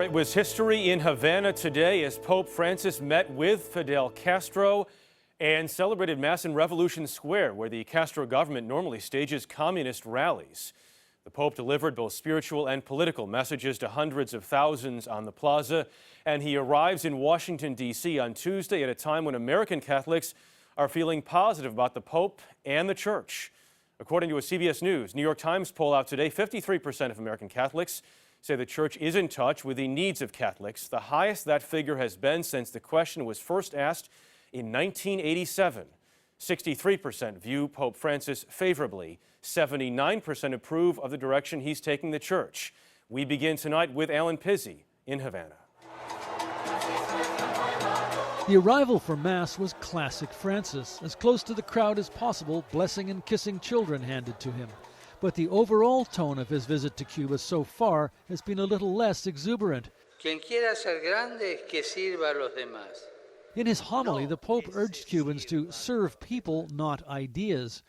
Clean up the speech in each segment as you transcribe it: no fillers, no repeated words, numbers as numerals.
It was history in Havana today as Pope Francis met with Fidel Castro and celebrated Mass in Revolution Square, where the Castro government normally stages communist rallies. The Pope delivered both spiritual and political messages to hundreds of thousands on the plaza, and he arrives in Washington, D.C. on Tuesday at a time when American Catholics are feeling positive about the Pope and the Church. According to a CBS News, New York Times poll out today, 53% of American Catholics say the Church is in touch with the needs of Catholics, the highest that figure has been since the question was first asked in 1987. 63% view Pope Francis favorably. 79% approve of the direction he's taking the Church. We begin tonight with Allen Pizzey in Havana. The arrival for Mass was classic Francis, as close to the crowd as possible, blessing and kissing children handed to him. But the overall tone of his visit to Cuba so far has been a little less exuberant. Quien quiera ser grande, que sirva a los demás. In his homily, the Pope urged Cubans to serve people, not ideas.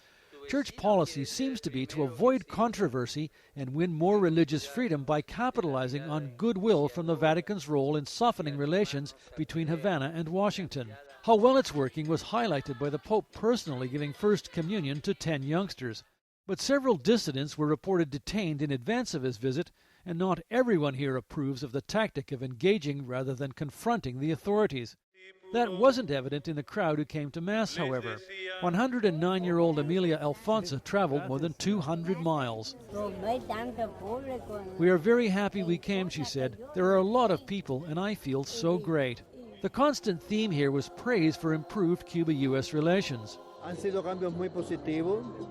Church policy seems to be to avoid controversy and win more religious freedom by capitalizing on goodwill from the Vatican's role in softening relations between Havana and Washington. How well it's working was highlighted by the Pope personally giving First Communion to 10 youngsters. But several dissidents were reported detained in advance of his visit, and not everyone here approves of the tactic of engaging rather than confronting the authorities. That wasn't evident in the crowd who came to Mass, however. 109-year-old Amelia Alfonso traveled more than 200 miles. "We are very happy we came," she said. "There are a lot of people, and I feel so great." The constant theme here was praise for improved Cuba-U.S. relations.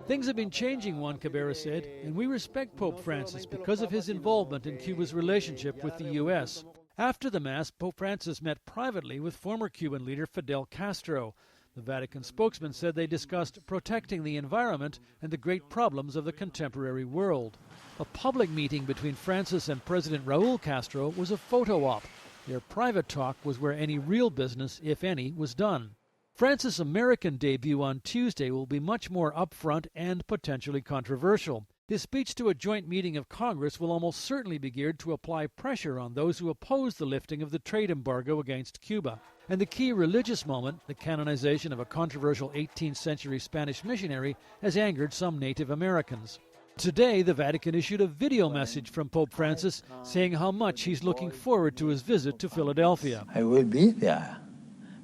"Things have been changing," Juan Cabrera said, "and we respect Pope Francis because of his involvement in Cuba's relationship with the U.S. After the Mass, Pope Francis met privately with former Cuban leader Fidel Castro. The Vatican spokesman said they discussed protecting the environment and the great problems of the contemporary world. A public meeting between Francis and President Raul Castro was a photo op. Their private talk was where any real business, if any, was done. Francis' American debut on Tuesday will be much more upfront and potentially controversial. His speech to a joint meeting of Congress will almost certainly be geared to apply pressure on those who oppose the lifting of the trade embargo against Cuba. And the key religious moment, the canonization of a controversial 18th century Spanish missionary, has angered some Native Americans. Today, the Vatican issued a video message from Pope Francis saying how much he's looking forward to his visit to Philadelphia. "I will be there,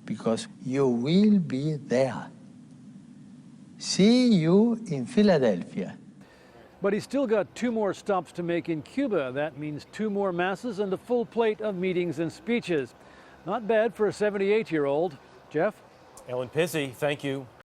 because you will be there. See you in Philadelphia." But he's still got 2 more stops to make in Cuba. That means 2 more masses and a full plate of meetings and speeches. Not bad for a 78-year-old. Jeff? Allen Pizzey, thank you.